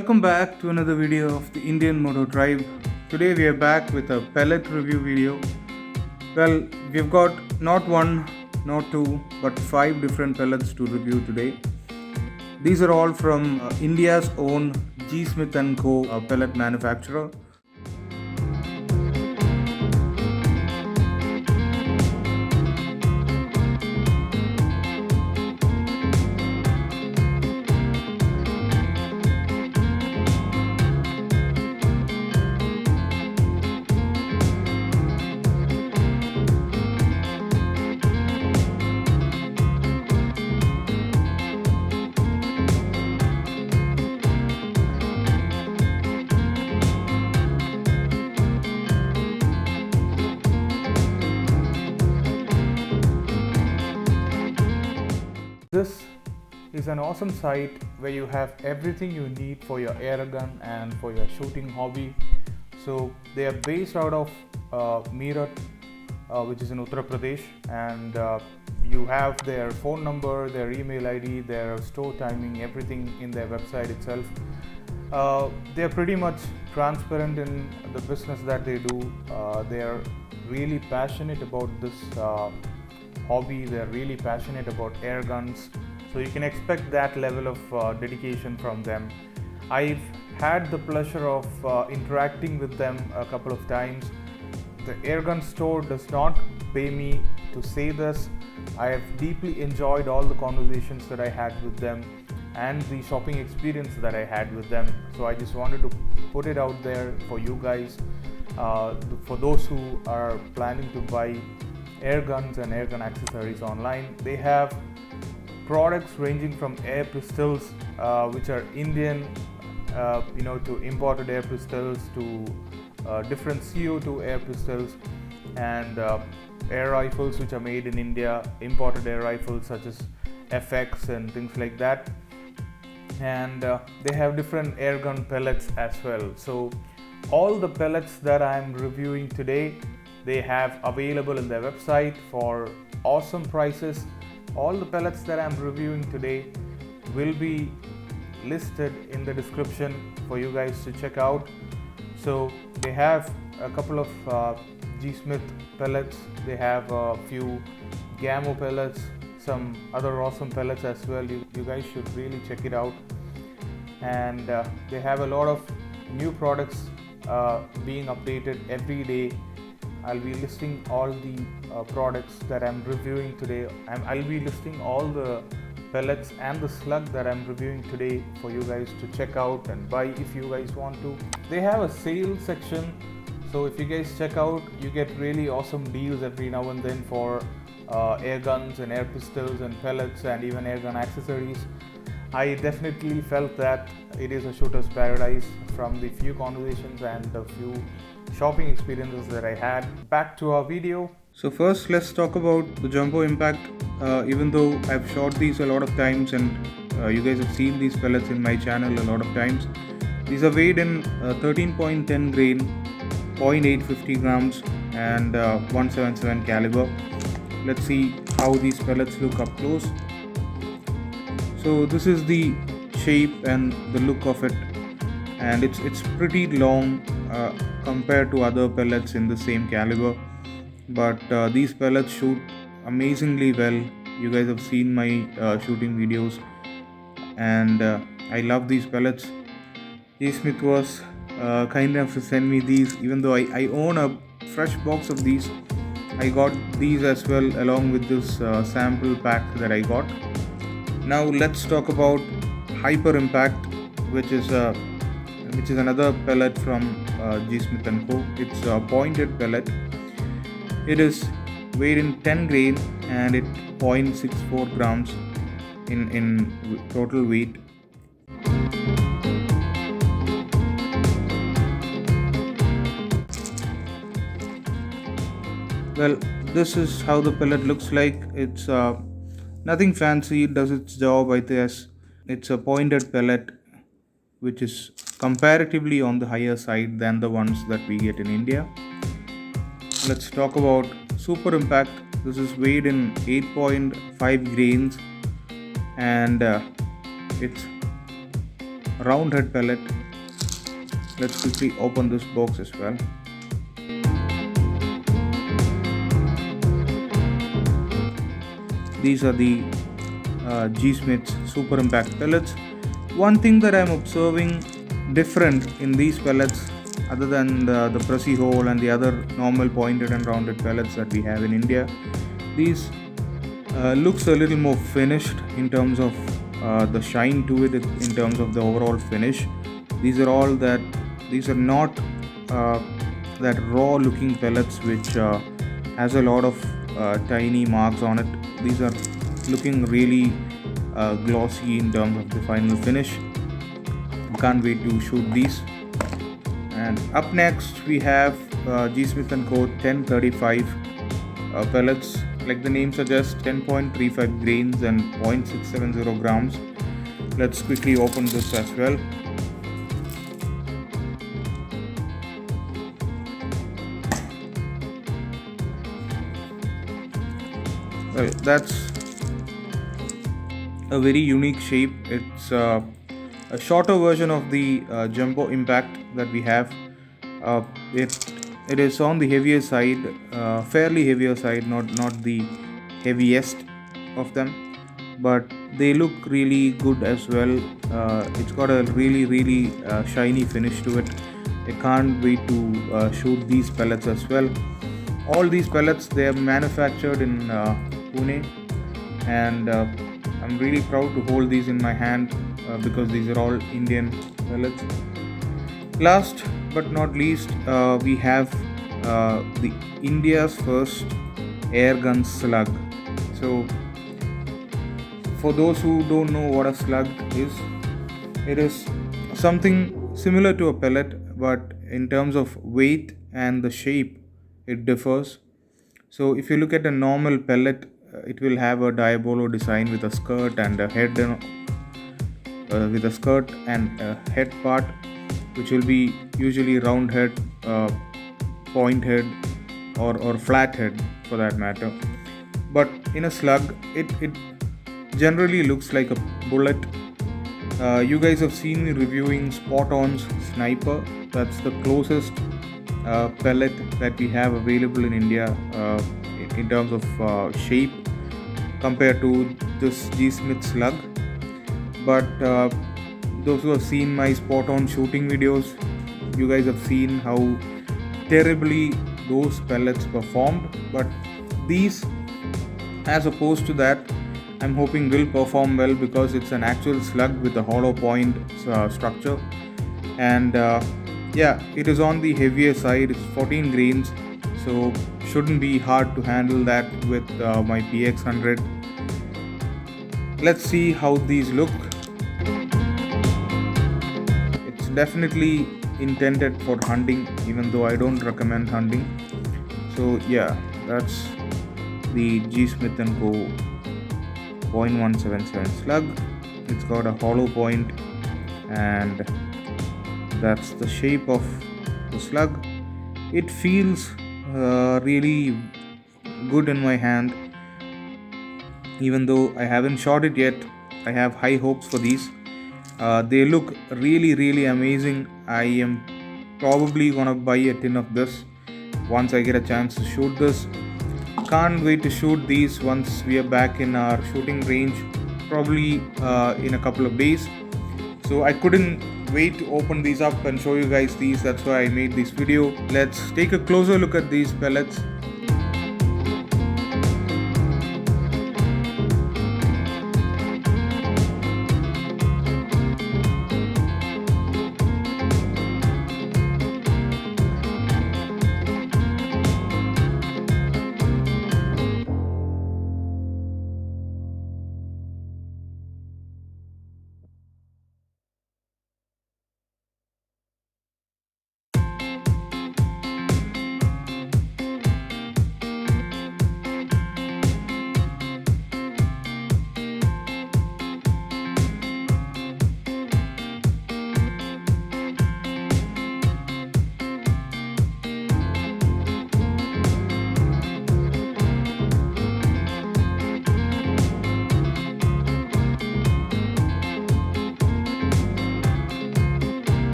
welcome back to another video of the Indian Moto Tribe. Today we are back with a pellet review video. Well, we've got not one, not two, but 5 different pellets to review today. These are all from India's own G. Smith & Co. Pellet manufacturer. This is an awesome site where you have everything you need for your air gun and for your shooting hobby. So they are based out of Meerut, which is in Uttar Pradesh, and you have their phone number, their email ID, their store timing, everything in their website itself. They are pretty much transparent in the business that they do. They are really passionate about this hobby. They're really passionate about air guns, so you can expect that level of dedication from them. I've had the pleasure of interacting with them a couple of times. The airgun store does not pay me to say this. I have deeply enjoyed all the conversations that I had with them and the shopping experience that I had with them, so I just wanted to put it out there for you guys, for those who are planning to buy air guns and air gun accessories online. They have products ranging from air pistols, which are Indian, to imported air pistols, to different CO2 air pistols, and air rifles which are made in India, imported air rifles such as FX and things like that. And they have different air gun pellets as well. So all the pellets that I'm reviewing today, they have available in their website for awesome prices. All the pellets that I'm reviewing today will be listed in the description for you guys to check out. So they have a couple of G. Smith pellets, they have a few Gammo pellets, some other awesome pellets as well. You guys should really check it out. And they have a lot of new products being updated every day. I'll be listing all the products that I'm reviewing today. I'll be listing all the pellets and the slug that I'm reviewing today for you guys to check out and buy if you guys want to. They have a sale section, so if you guys check out, you get really awesome deals every now and then for air guns and air pistols and pellets and even air gun accessories. I definitely felt that it is a shooter's paradise from the few conversations and the few shopping experiences that I had. Back to our video. So first let's talk about the Jumbo Impact. Even though I've shot these a lot of times and you guys have seen these pellets in my channel a lot of times, these are weighed in 13.10 grain, 0.850 grams and 177 caliber. Let's see how these pellets look up close. So this is the shape and the look of it, and it's pretty long compared to other pellets in the same caliber, but these pellets shoot amazingly well. You guys have seen my shooting videos, and I love these pellets. G. Smith was kind enough to send me these. Even though I own a fresh box of these, I got these as well along with this sample pack that I got. Now let's talk about Hyper Impact, which is another pellet from G. Smith & Co. It's a pointed pellet. It is weighed in 10 grain and it 0.64 grams in total weight. Well, this is how the pellet looks like. It's nothing fancy, it does its job, I guess. It's a pointed pellet which is comparatively on the higher side than the ones that we get in India. Let's talk about Super Impact. This is weighed in 8.5 grains and it's round head pellet. Let's quickly open this box as well. These are the G Smith's Super Impact pellets. One thing that I'm observing different in these pellets, other than the Pressy hole and the other normal pointed and rounded pellets that we have in India, these looks a little more finished in terms of the shine to it, in terms of the overall finish. These are not that raw looking pellets which has a lot of tiny marks on it. These are looking really glossy in terms of the final finish. Can't wait to shoot these. And up next we have G Smith & Co 1035 pellets. Like the name suggests, 10.35 grains and 0.670 grams. Let's quickly open this as well. Well, that's a very unique shape. It's a shorter version of the Jumbo Impact that we have. It is on the heavier side, fairly heavier side, not the heaviest of them, but they look really good as well. It's got a really shiny finish to it. I can't wait to shoot these pellets as well. All these pellets, they are manufactured in Pune, and I'm really proud to hold these in my hand because these are all Indian pellets. Last but not least, we have the India's first airgun slug. So for those who don't know what a slug is, it is something similar to a pellet, but in terms of weight and the shape, it differs. So if you look at a normal pellet, it will have a Diabolo design with a skirt and a head, with a skirt and a head part, which will be usually round head, point head, or flat head for that matter. But in a slug, it generally looks like a bullet. You guys have seen me reviewing Spot On's Sniper. That's the closest pellet that we have available in India in terms of shape compared to this G Smith slug. But those who have seen my Spot On shooting videos, you guys have seen how terribly those pellets performed. But these, as opposed to that, I'm hoping will perform well because it's an actual slug with a hollow point structure. And yeah, it is on the heavier side. It's 14 grains, so shouldn't be hard to handle that with my PX100. Let's see how these look. It's definitely intended for hunting, even though I don't recommend hunting. So yeah, that's the G Smith & Co 0.177 slug. It's got a hollow point, and that's the shape of the slug. It feels really good in my hand. Even though I haven't shot it yet, I have high hopes for these. They look really amazing. I am probably gonna buy a tin of this once I get a chance to shoot this. Can't wait to shoot these once we are back in our shooting range, probably in a couple of days. So I couldn't wait to open these up and show you guys these. That's why I made this video. Let's take a closer look at these pellets.